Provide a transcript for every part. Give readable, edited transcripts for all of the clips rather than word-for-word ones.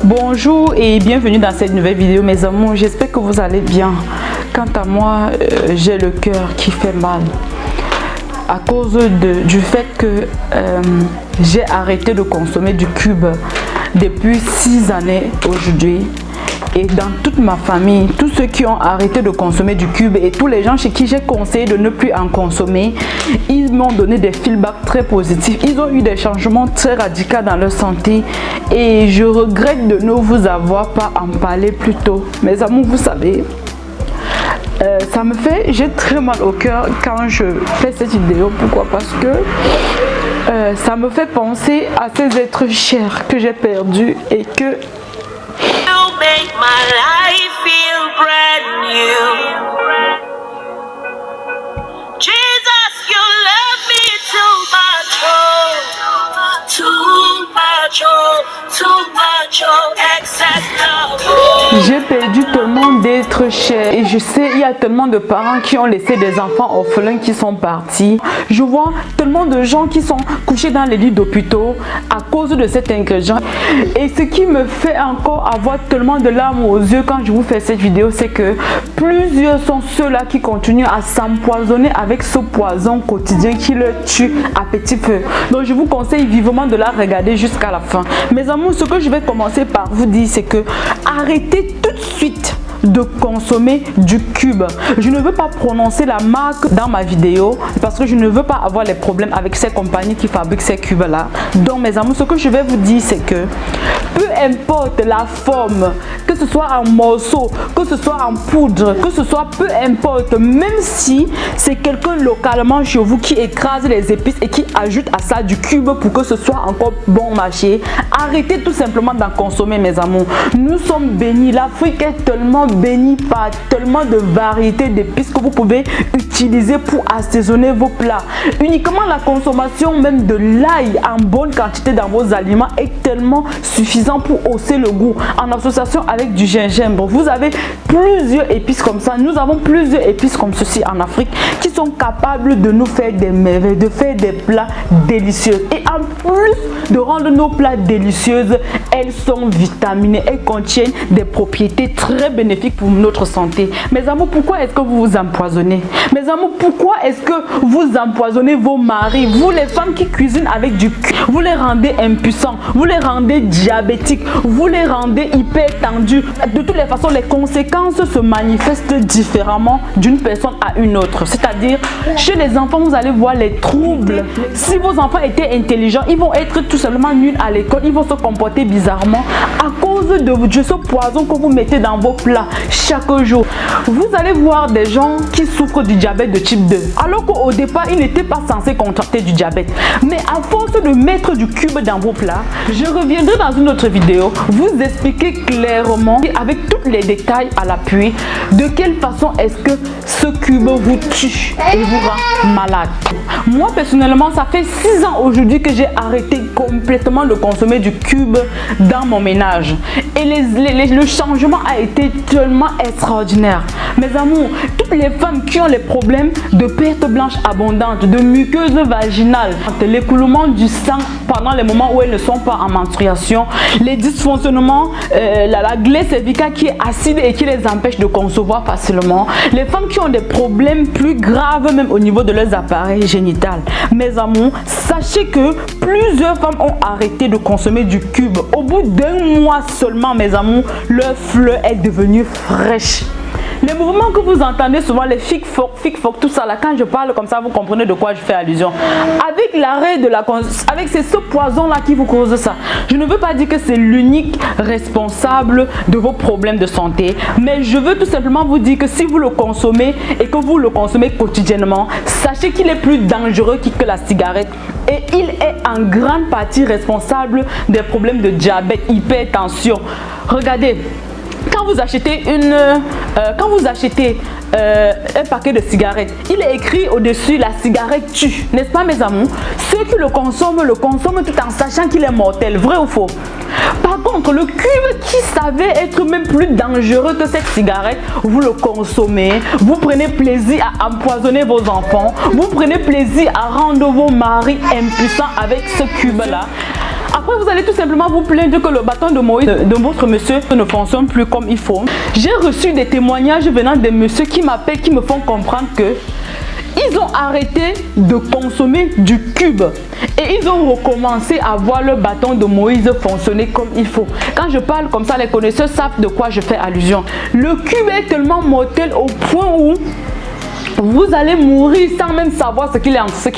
Bonjour et bienvenue dans cette nouvelle vidéo mes amours, j'espère que vous allez bien. Quant à moi, j'ai le cœur qui fait mal à cause du fait que j'ai arrêté de consommer du cube depuis 6 années aujourd'hui. Et dans toute ma famille, tous ceux qui ont arrêté de consommer du cube et tous les gens chez qui j'ai conseillé de ne plus en consommer, ils m'ont donné des feedbacks très positifs. Ils ont eu des changements très radicaux dans leur santé et je regrette de ne vous avoir pas en parlé plus tôt. Mes amours, vous savez, j'ai très mal au cœur quand je fais cette vidéo. Pourquoi? Parce que ça me fait penser à ces êtres chers que j'ai perdus et que make my life feel brand new. Jesus, you love me too much, oh, too much, oh, too much, oh, excess love. Oh. J'ai perdu tellement d'êtres chers et je sais, il y a tellement de parents qui ont laissé des enfants orphelins qui sont partis. Je vois tellement de gens qui sont couchés dans les lits d'hôpitaux à cause de cet ingrédient. Et ce qui me fait encore avoir tellement de larmes aux yeux quand je vous fais cette vidéo, c'est que plusieurs sont ceux-là qui continuent à s'empoisonner avec ce poison quotidien qui leur tue à petit feu. Donc je vous conseille vivement de la regarder jusqu'à la fin. Mes amours, ce que je vais commencer par vous dire, c'est que arrêtez tout de suite de consommer du cube. Je ne veux pas prononcer la marque dans ma vidéo parce que je ne veux pas avoir les problèmes avec ces compagnies qui fabriquent ces cubes là. Donc mes amours, ce que je vais vous dire, c'est que peu importe la forme, que ce soit en morceaux, que ce soit en poudre, que ce soit, peu importe, même si c'est quelqu'un localement chez vous qui écrase les épices et qui ajoute à ça du cube pour que ce soit encore bon marché, arrêtez tout simplement d'en consommer mes amours. Nous sommes bénis, l'Afrique est tellement bénie par tellement de variétés d'épices que vous pouvez utiliser pour assaisonner vos plats. Uniquement la consommation même de l'ail en bonne quantité dans vos aliments est tellement suffisant pour hausser le goût. En association avec du gingembre, vous avez plusieurs épices comme ça. Nous avons plusieurs épices comme ceci en Afrique qui sont capables de nous faire des merveilles, de faire des plats délicieux. Et en plus de rendre nos plats délicieuses, elles sont vitaminées, elles contiennent des propriétés très bénéfiques pour notre santé. Mes amours, pourquoi est-ce que vous vous empoisonnez? Mes amours, pourquoi est-ce que vous empoisonnez vos maris? Vous les femmes qui cuisinent avec du cube, vous les rendez impuissants, vous les rendez diabétiques, vous les rendez hyper tendus. De toutes les façons, les conséquences se manifestent différemment d'une personne à une autre. C'est-à-dire, chez les enfants, vous allez voir les troubles. Si vos enfants étaient intelligents, ils vont être tout simplement nuls à l'école, ils vont se comporter bizarrement à cause de ce poison que vous mettez dans vos plats chaque jour. Vous allez voir des gens qui souffrent du diabète de type 2 alors qu'au départ ils n'étaient pas censés contracter du diabète, mais à force de mettre du cube dans vos plats, je reviendrai dans une autre vidéo vous expliquer clairement avec tous les détails à l'appui de quelle façon est-ce que ce cube vous tue et vous rend malade. Moi personnellement, ça fait 6 ans aujourd'hui que j'ai arrêté complètement de consommer du cube dans mon ménage et le changement a été tellement extraordinaire. Mes amours, toutes les femmes qui ont les problèmes de perte blanche abondante, de muqueuse vaginale, l'écoulement du sang pendant les moments où elles ne sont pas en menstruation, les dysfonctionnements, la glaie cervicale qui est acide et qui les empêche de concevoir facilement, les femmes qui ont des problèmes plus graves même au niveau de leurs appareils génitaux. Mes amours, sachez que plusieurs femmes ont arrêté de consommer du cube. Au bout d'1 mois seulement, mes amours, leur fleur est devenue fraîche. Les mouvements que vous entendez souvent, les fic-foc, tout ça là, quand je parle comme ça, vous comprenez de quoi je fais allusion. Avec l'arrêt de avec ce poison là qui vous cause ça. Je ne veux pas dire que c'est l'unique responsable de vos problèmes de santé, mais je veux tout simplement vous dire que si vous le consommez et que vous le consommez quotidiennement, sachez qu'il est plus dangereux que la cigarette et il est en grande partie responsable des problèmes de diabète, hypertension. Regardez. Quand vous achetez un paquet de cigarettes, il est écrit au-dessus la cigarette tue, n'est-ce pas mes amours? Ceux qui le consomment tout en sachant qu'il est mortel, vrai ou faux? Par contre, le cube qui savait être même plus dangereux que cette cigarette, vous le consommez, vous prenez plaisir à empoisonner vos enfants, vous prenez plaisir à rendre vos maris impuissants avec ce cube-là. À Après, vous allez tout simplement vous plaindre que le bâton de Moïse de votre monsieur ne fonctionne plus comme il faut. J'ai reçu des témoignages venant des messieurs qui m'appellent, qui me font comprendre que ils ont arrêté de consommer du cube et ils ont recommencé à voir le bâton de Moïse fonctionner comme il faut. Quand je parle comme ça, les connaisseurs savent de quoi je fais allusion. Le cube est tellement mortel au point où vous allez mourir sans même savoir ce qui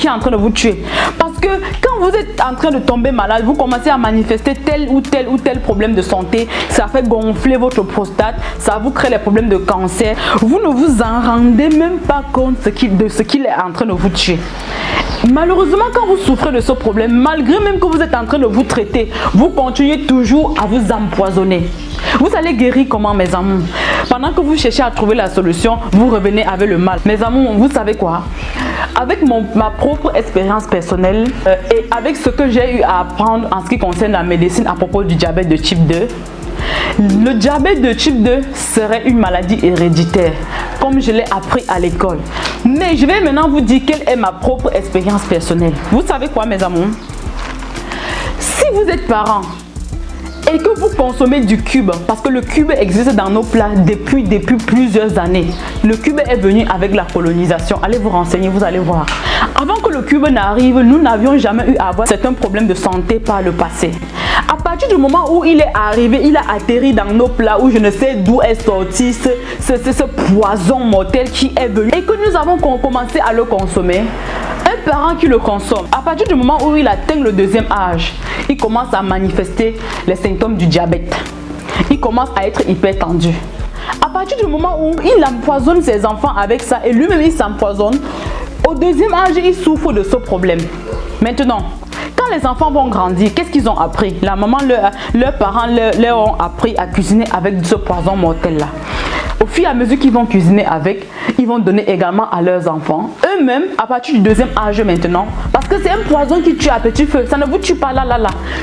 est en train de vous tuer. Parce que quand vous êtes en train de tomber malade, vous commencez à manifester tel ou tel problème de santé. Ça fait gonfler votre prostate, ça vous crée les problèmes de cancer. Vous ne vous en rendez même pas compte de ce qu'il est en train de vous tuer. Malheureusement, quand vous souffrez de ce problème, malgré même que vous êtes en train de vous traiter, vous continuez toujours à vous empoisonner. Vous allez guérir comment, mes amours? Pendant que vous cherchez à trouver la solution, vous revenez avec le mal. Mes amours, vous savez quoi? Avec ma propre expérience personnelle et avec ce que j'ai eu à apprendre en ce qui concerne la médecine à propos du diabète de type 2, le diabète de type 2 serait une maladie héréditaire, comme je l'ai appris à l'école. Mais je vais maintenant vous dire quelle est ma propre expérience personnelle. Vous savez quoi, mes amours? Si vous êtes parent et que vous consommez du cube, parce que le cube existe dans nos plats depuis plusieurs années. Le cube est venu avec la colonisation. Allez vous renseigner, vous allez voir. Avant que le cube n'arrive, nous n'avions jamais eu à avoir certains problèmes de santé par le passé. À partir du moment où il est arrivé, il a atterri dans nos plats où je ne sais d'où est sorti ce poison mortel qui est venu et que nous avons commencé à le consommer. Un parent qui le consomme, à partir du moment où il atteint le deuxième âge, il commence à manifester les symptômes du diabète. Il commence à être hyper tendu. À partir du moment où il empoisonne ses enfants avec ça et lui-même il s'empoisonne, au deuxième âge, il souffre de ce problème. Maintenant, quand les enfants vont grandir, qu'est-ce qu'ils ont appris? La maman, leurs parents leur ont appris à cuisiner avec ce poison mortel-là. Au fur et à mesure qu'ils vont cuisiner avec, ils vont donner également à leurs enfants. Eux-mêmes, à partir du deuxième âge maintenant, parce que c'est un poison qui tue à petit feu. Ça ne vous tue pas là.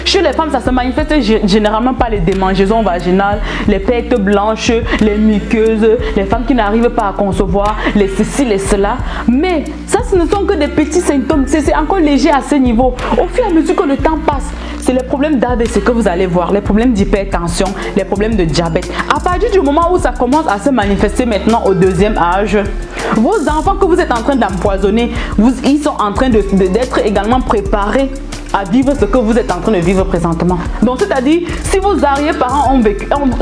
Chez les femmes, ça se manifeste généralement par les démangeaisons vaginales, les pertes blanches, les muqueuses, les femmes qui n'arrivent pas à concevoir, les ceci, les cela. Mais ça, ce ne sont que des petits symptômes. C'est encore léger à ce niveau. Au fur et à mesure que le temps passe, c'est les problèmes d'AVC que vous allez voir, les problèmes d'hypertension, les problèmes de diabète. À partir du moment où ça commence à se manifester maintenant au deuxième âge, vos enfants que vous êtes en train d'empoisonner, ils sont en train d'être également préparés à vivre ce que vous êtes en train de vivre présentement. Donc c'est-à-dire, si vos arrière-parents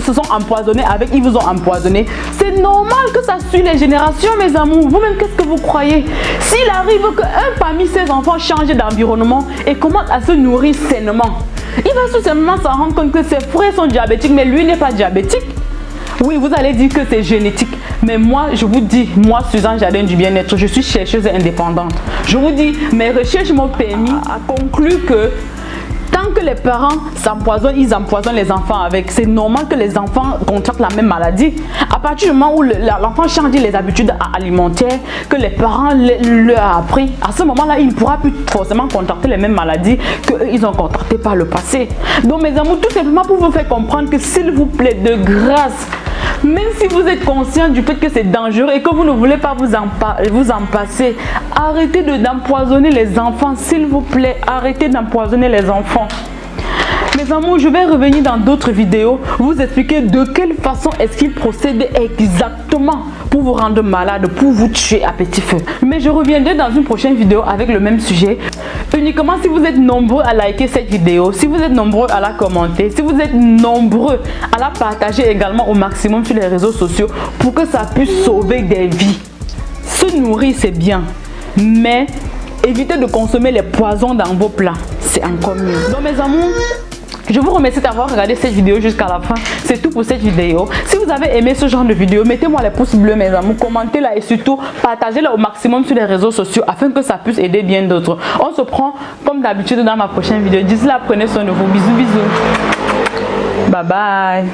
se sont empoisonnés avec, ils vous ont empoisonné, c'est normal que ça suit les générations, mes amours. Vous-même, qu'est-ce que vous croyez? S'il arrive qu'un parmi ces enfants change d'environnement et commence à se nourrir sainement, il va tout simplement s'en rendre compte que ses frères sont diabétiques, mais lui n'est pas diabétique. Oui, vous allez dire que c'est génétique. Mais moi, je vous dis, moi, Suzanne Jardin du bien-être, je suis chercheuse indépendante. Je vous dis, mes recherches m'ont permis à conclure que tant que les parents s'empoisonnent, ils empoisonnent les enfants avec. C'est normal que les enfants contractent la même maladie. À partir du moment où l'enfant change les habitudes alimentaires que les parents leur ont appris, à ce moment-là, il ne pourra plus forcément contracter les mêmes maladies qu'ils ont contractées par le passé. Donc, mes amours, tout simplement pour vous faire comprendre que, s'il vous plaît, de grâce, même si vous êtes conscient du fait que c'est dangereux et que vous ne voulez pas vous en passer, arrêtez d'empoisonner les enfants, s'il vous plaît, arrêtez d'empoisonner les enfants. Mes amours, je vais revenir dans d'autres vidéos, vous expliquer de quelle façon est-ce qu'ils procèdent exactement pour vous rendre malade, pour vous tuer à petit feu. Mais je reviendrai dans une prochaine vidéo avec le même sujet. Uniquement si vous êtes nombreux à liker cette vidéo, si vous êtes nombreux à la commenter, si vous êtes nombreux à la partager également au maximum sur les réseaux sociaux pour que ça puisse sauver des vies. Se nourrir, c'est bien, mais évitez de consommer les poisons dans vos plats. C'est encore mieux. Donc mes amours, je vous remercie d'avoir regardé cette vidéo jusqu'à la fin. C'est tout pour cette vidéo. Si vous avez aimé ce genre de vidéo, mettez-moi les pouces bleus, mes amours, commentez-la et surtout partagez-la au maximum sur les réseaux sociaux afin que ça puisse aider bien d'autres. On se prend comme d'habitude dans ma prochaine vidéo. D'ici là, prenez soin de vous. Bisous, bisous. Bye bye.